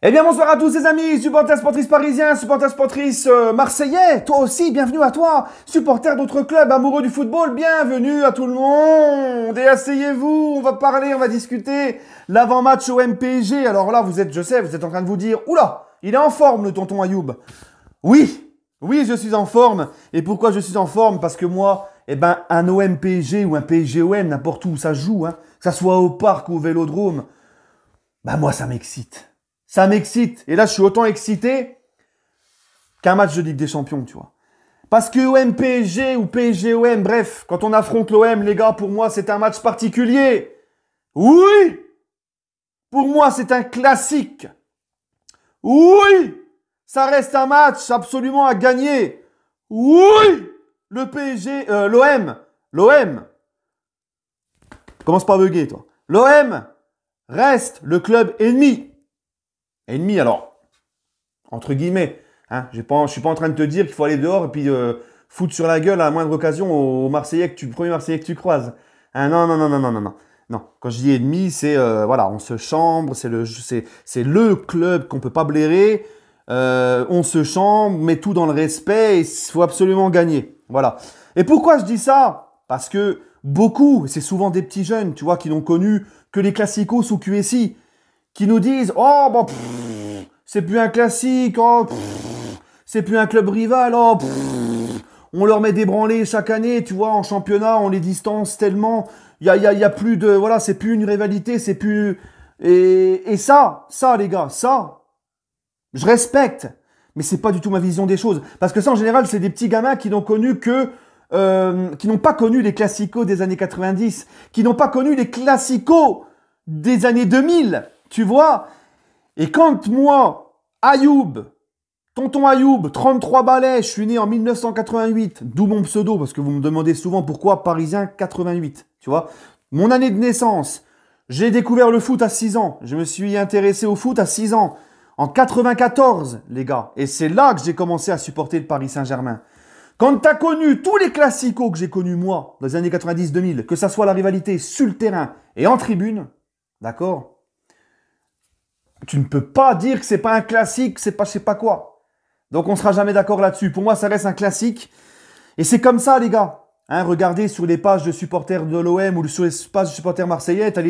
Eh bien bonsoir à tous les amis, supporters sportifs parisiens, supporters sportifs marseillais, toi aussi, bienvenue à toi, supporters d'autres clubs amoureux du football, bienvenue à tout le monde, et asseyez-vous, on va parler, on va discuter l'avant-match au MPG. Alors là, je sais, vous êtes en train de vous dire, oula, il est en forme le tonton Ayoub. Oui, je suis en forme, et pourquoi je suis en forme? Parce que moi, un OM-PSG ou un PSG-OM, n'importe où ça joue, que ça soit au parc ou au Vélodrome, moi ça m'excite. Ça m'excite. Et là, je suis autant excité qu'un match de Ligue des Champions, tu vois. Parce que OM-PSG ou PSG-OM, bref, quand on affronte l'OM, les gars, pour moi, c'est un match particulier. Oui! Pour moi, c'est un classique. Oui! Ça reste un match absolument à gagner. Oui! Le PSG, l'OM. Commence pas à bugger, toi. L'OM reste le club ennemi. Ennemi, alors, entre guillemets, je suis pas en train de te dire qu'il faut aller dehors et puis foutre sur la gueule à la moindre occasion au premier Marseillais que tu croises. Non. Non, quand je dis ennemi, c'est, on se chambre, c'est le club qu'on peut pas blairer, on se chambre, met tout dans le respect et il faut absolument gagner. Voilà. Et pourquoi je dis ça? Parce que beaucoup, c'est souvent des petits jeunes, tu vois, qui n'ont connu que les classicos sous QSI, qui nous disent « Oh, c'est plus un classique, c'est plus un club rival, on leur met des branlées chaque année, tu vois, en championnat, on les distance tellement, il y a plus de, voilà, c'est plus une rivalité, c'est plus... » Et ça, les gars, ça, je respecte, mais c'est pas du tout ma vision des choses. Parce que ça, en général, c'est des petits gamins qui n'ont connu qui n'ont pas connu les classicos des années 90, qui n'ont pas connu les classicos des années 2000. Tu vois? Et quand moi, tonton Ayoub, 33 balais, je suis né en 1988, d'où mon pseudo, parce que vous me demandez souvent pourquoi Parisien 88, tu vois? Mon année de naissance, j'ai découvert le foot à 6 ans, je me suis intéressé au foot à 6 ans, en 94, les gars, et c'est là que j'ai commencé à supporter le Paris Saint-Germain. Quand tu as connu tous les classicos que j'ai connus moi, dans les années 90-2000, que ça soit la rivalité sur le terrain et en tribune, d'accord? Tu ne peux pas dire que c'est pas un classique, c'est pas je sais pas quoi. Donc on sera jamais d'accord là-dessus. Pour moi, ça reste un classique. Et c'est comme ça, les gars. Regardez sur les pages de supporters de l'OM ou sur les pages de supporters marseillais, t'as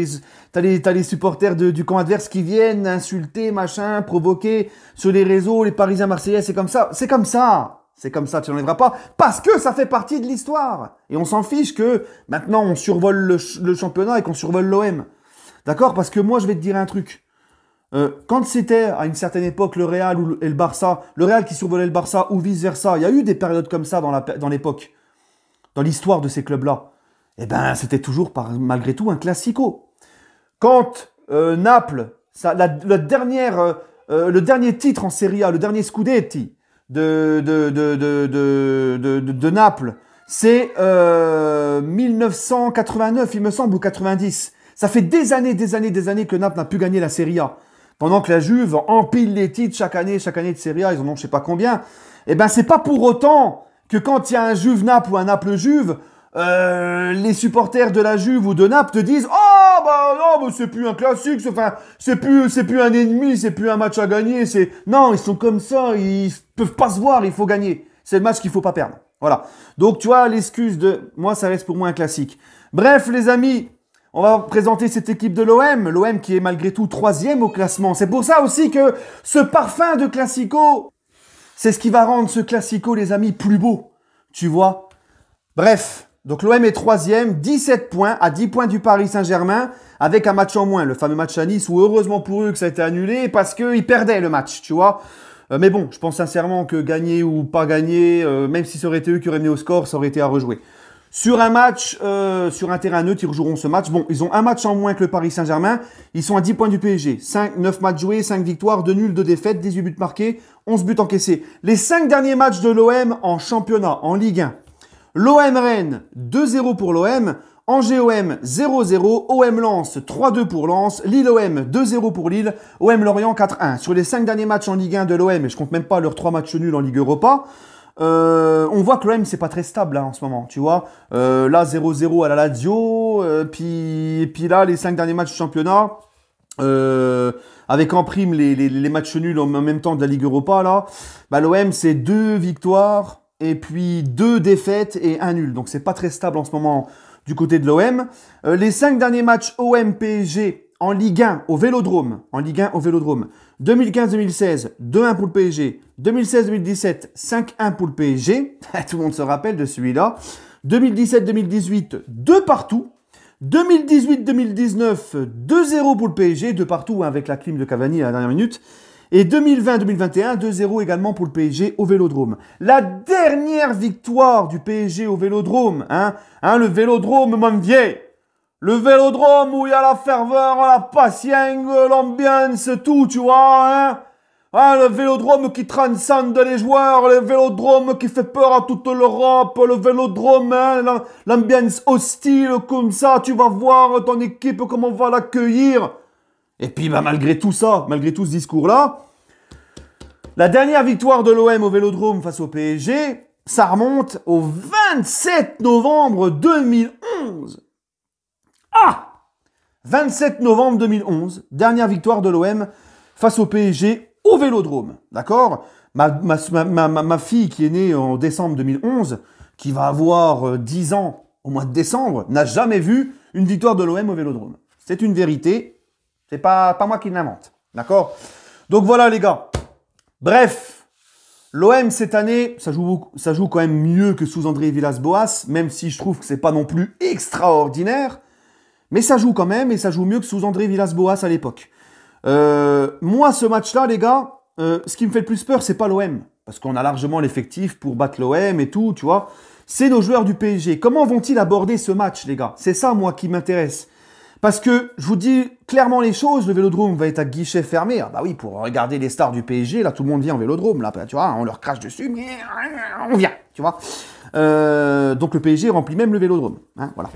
les supporters du camp adverse qui viennent insulter, machin, provoquer sur les réseaux, les Parisiens marseillais, c'est comme ça. C'est comme ça. C'est comme ça, tu n'enlèveras pas. Parce que ça fait partie de l'histoire. Et on s'en fiche que maintenant on survole le championnat et qu'on survole l'OM. D'accord? Parce que moi, je vais te dire un truc. Quand c'était à une certaine époque le Real et le Barça, le Real qui survolait le Barça ou vice-versa, il y a eu des périodes comme ça dans l'époque, dans l'histoire de ces clubs-là. C'était toujours malgré tout un classico. Quand Naples, le dernier titre en Serie A, le dernier Scudetti de Naples, c'est 1989, il me semble, ou 90. Ça fait des années que Naples n'a plus gagné la Serie A. Pendant que la Juve empile les titres chaque année de Serie A, ils en ont je sais pas combien. C'est pas pour autant que quand il y a un Juve-Naples ou un Naples-Juve, les supporters de la Juve ou de Naples te disent « Oh, non, c'est plus un classique, c'est plus un ennemi, c'est plus un match à gagner, Non, ils sont comme ça, ils peuvent pas se voir, il faut gagner. C'est le match qu'il faut pas perdre. » Voilà. Donc, tu vois, l'excuse de... Moi, ça reste pour moi un classique. Bref, les amis... On va présenter cette équipe de l'OM qui est malgré tout 3e au classement. C'est pour ça aussi que ce parfum de classico, c'est ce qui va rendre ce classico, les amis, plus beau. Tu vois? Bref, donc l'OM est 3e, 17 points, à 10 points du Paris Saint-Germain, avec un match en moins, le fameux match à Nice, où heureusement pour eux que ça a été annulé, parce qu'ils perdaient le match, tu vois? Mais bon, je pense sincèrement que gagner ou pas gagner, même si ça aurait été eux qui auraient mené au score, ça aurait été à rejouer. Sur un match, sur un terrain neutre, ils rejoueront ce match. Bon, ils ont un match en moins que le Paris Saint-Germain. Ils sont à 10 points du PSG. 9 matchs joués, 5 victoires, 2 nuls, 2 défaites, 18 buts marqués, 11 buts encaissés. Les 5 derniers matchs de l'OM en championnat, en Ligue 1. L'OM Rennes, 2-0 pour l'OM. Angers OM, 0-0. OM Lens, 3-2 pour Lens. Lille OM, 2-0 pour Lille. OM Lorient, 4-1. Sur les 5 derniers matchs en Ligue 1 de l'OM, et je compte même pas leurs 3 matchs nuls en Ligue Europa, on voit que l'OM c'est pas très stable en ce moment, tu vois. Là 0-0 à la Lazio, puis là les 5 derniers matchs du championnat, avec en prime les matchs nuls en même temps de la Ligue Europa, là, bah, l'OM, c'est 2 victoires et puis 2 défaites et 1 nul. Donc, c'est pas très stable en ce moment du côté de l'OM. Les 5 derniers matchs OM-PSG en Ligue 1 au Vélodrome. En Ligue 1 au Vélodrome. 2015-2016, 2-1 pour le PSG. 2016-2017, 5-1 pour le PSG. Tout le monde se rappelle de celui-là. 2017-2018, 2 partout. 2018-2019, 2-0 pour le PSG, 2 partout avec la clim de Cavani à la dernière minute. Et 2020-2021, 2-0 également pour le PSG au Vélodrome. La dernière victoire du PSG au Vélodrome, le Vélodrome, mon vieil. Le Vélodrome où il y a la ferveur, la patience, l'ambiance, tout, tu vois, le Vélodrome qui transcende les joueurs, le Vélodrome qui fait peur à toute l'Europe, le Vélodrome, l'ambiance hostile comme ça, tu vas voir ton équipe, comment on va l'accueillir. Et puis, bah, malgré tout ça, malgré tout ce discours-là, la dernière victoire de l'OM au Vélodrome face au PSG, ça remonte au 27 novembre 2011. 27 novembre 2011, dernière victoire de l'OM face au PSG au Vélodrome, d'accord, ma fille qui est née en décembre 2011, qui va avoir 10 ans au mois de décembre, n'a jamais vu une victoire de l'OM au Vélodrome. C'est une vérité, c'est pas moi qui l'invente, d'accord. Donc voilà les gars, bref, l'OM cette année, ça joue quand même mieux que sous André Villas-Boas, même si je trouve que c'est pas non plus extraordinaire. Mais ça joue quand même, et ça joue mieux que sous André Villas-Boas à l'époque. Moi, ce match-là, les gars, ce qui me fait le plus peur, c'est pas l'OM. Parce qu'on a largement l'effectif pour battre l'OM et tout, tu vois. C'est nos joueurs du PSG. Comment vont-ils aborder ce match, les gars? C'est ça, moi, qui m'intéresse. Parce que, je vous dis clairement les choses, le Vélodrome va être à guichet fermé. Ah bah oui, pour regarder les stars du PSG, là, tout le monde vient au Vélodrome, là, tu vois, on leur crache dessus, mais on vient, tu vois. Donc le PSG remplit même le Vélodrome, voilà.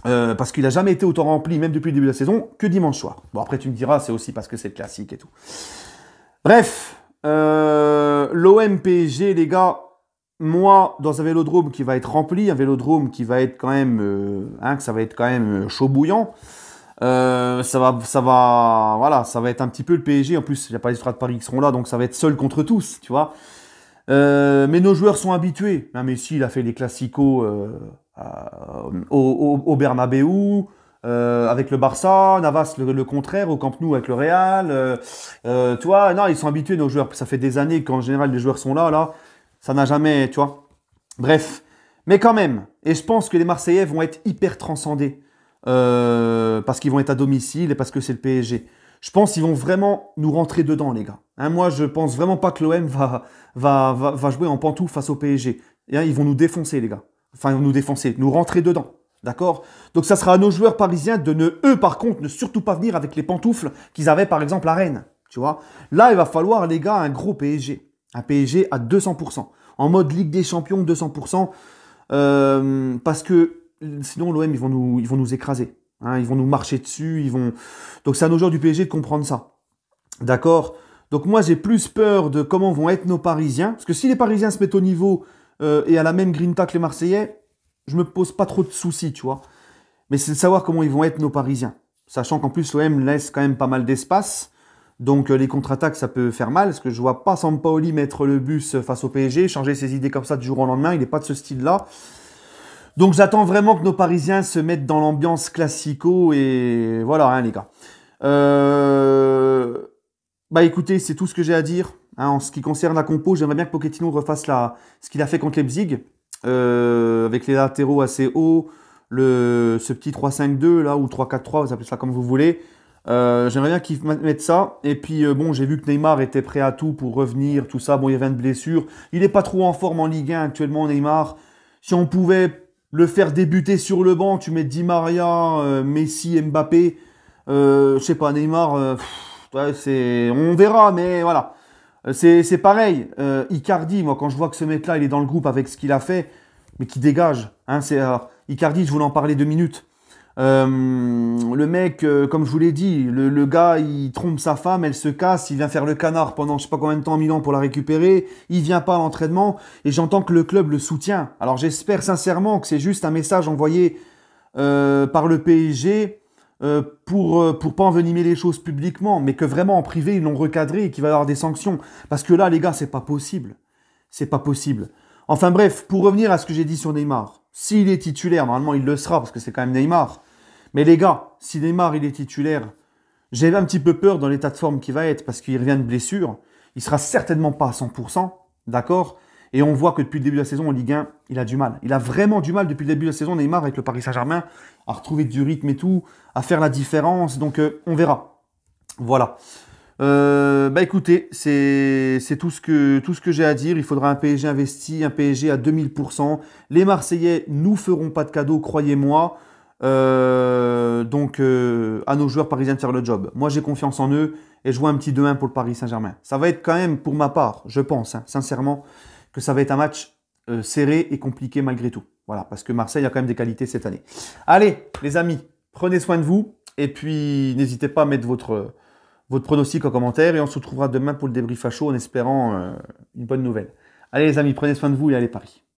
Parce qu'il n'a jamais été autant rempli, même depuis le début de la saison, que dimanche soir. Bon, après, tu me diras, c'est aussi parce que c'est le classique et tout. Bref, l'OM PSG, les gars, moi, dans un Vélodrome qui va être rempli, un Vélodrome qui va être quand même, que ça va être quand même chaud bouillant, ça va être un petit peu le PSG. En plus, il n'y a pas les Stras de Paris qui seront là, donc ça va être seul contre tous, tu vois. Mais nos joueurs sont habitués. Messi, il a fait les classicos au Bernabéu, avec le Barça, Navas le contraire, au Camp Nou avec le Real. Tu vois, non, ils sont habitués, nos joueurs. Ça fait des années qu'en général les joueurs sont là, ça n'a jamais, tu vois. Bref, mais quand même, et je pense que les Marseillais vont être hyper transcendés parce qu'ils vont être à domicile et parce que c'est le PSG. Je pense qu'ils vont vraiment nous rentrer dedans, les gars. Moi, je pense vraiment pas que l'OM va jouer en pantoufle face au PSG. Ils vont nous défoncer, les gars. Enfin, nous défoncer, nous rentrer dedans. D'accord? Donc, ça sera à nos joueurs parisiens eux, par contre, ne surtout pas venir avec les pantoufles qu'ils avaient, par exemple, à Rennes. Tu vois? Là, il va falloir, les gars, un gros PSG. Un PSG à 200%. En mode Ligue des Champions, 200%. Parce que sinon, l'OM, ils vont nous écraser. Ils vont nous marcher dessus. Donc, c'est à nos joueurs du PSG de comprendre ça. D'accord? Donc, moi, j'ai plus peur de comment vont être nos Parisiens. Parce que si les Parisiens se mettent au niveau et à la même grinta que les Marseillais, je me pose pas trop de soucis, tu vois. Mais c'est de savoir comment ils vont être nos Parisiens. Sachant qu'en plus, l'OM laisse quand même pas mal d'espace. Donc, les contre-attaques, ça peut faire mal. Parce que je vois pas Sampaoli mettre le bus face au PSG, changer ses idées comme ça du jour au lendemain. Il n'est pas de ce style-là. Donc, j'attends vraiment que nos Parisiens se mettent dans l'ambiance classico. Et voilà, les gars. Bah, écoutez, c'est tout ce que j'ai à dire. En ce qui concerne la compo, j'aimerais bien que Pochettino refasse ce qu'il a fait contre Leipzig. Avec les latéraux assez hauts, ce petit 3-5-2 là, ou 3-4-3, vous appelez ça comme vous voulez. J'aimerais bien qu'ils mettent ça. Et puis bon, j'ai vu que Neymar était prêt à tout pour revenir, tout ça. Bon, il y avait une blessure. Il n'est pas trop en forme en Ligue 1 actuellement, Neymar. Si on pouvait le faire débuter sur le banc, tu mets Di Maria, Messi, Mbappé. Je sais pas, Neymar, on verra, mais voilà. C'est pareil, Icardi, moi quand je vois que ce mec-là, il est dans le groupe avec ce qu'il a fait, mais qui dégage. Icardi, je voulais en parler 2 minutes. Le mec, comme je vous l'ai dit, le gars, il trompe sa femme, elle se casse, il vient faire le canard pendant je sais pas combien de temps à Milan pour la récupérer, il vient pas à l'entraînement, et j'entends que le club le soutient. Alors j'espère sincèrement que c'est juste un message envoyé par le PSG pour pas envenimer les choses publiquement, mais que vraiment en privé, ils l'ont recadré et qu'il va y avoir des sanctions. Parce que là, les gars, c'est pas possible. C'est pas possible. Enfin bref, pour revenir à ce que j'ai dit sur Neymar, s'il est titulaire, normalement il le sera parce que c'est quand même Neymar. Mais les gars, si Neymar il est titulaire, j'ai un petit peu peur dans l'état de forme qu'il va être parce qu'il revient de blessure. Il sera certainement pas à 100%, d'accord? Et on voit que depuis le début de la saison en Ligue 1, il a du mal. Il a vraiment du mal depuis le début de la saison, Neymar, avec le Paris Saint-Germain, à retrouver du rythme et tout, à faire la différence. Donc on verra. Voilà. Bah écoutez, c'est tout ce que j'ai à dire. Il faudra un PSG investi, un PSG à 2000%. Les Marseillais nous feront pas de cadeaux, croyez-moi. Donc à nos joueurs parisiens de faire le job. Moi j'ai confiance en eux et je vois un petit 2-1 pour le Paris Saint-Germain. Ça va être quand même pour ma part, je pense, hein, sincèrement, que ça va être un match serré et compliqué malgré tout. Voilà, parce que Marseille a quand même des qualités cette année. Allez, les amis, prenez soin de vous et puis n'hésitez pas à mettre votre pronostic en commentaire et on se retrouvera demain pour le débrief à chaud en espérant une bonne nouvelle. Allez les amis, prenez soin de vous et allez Paris.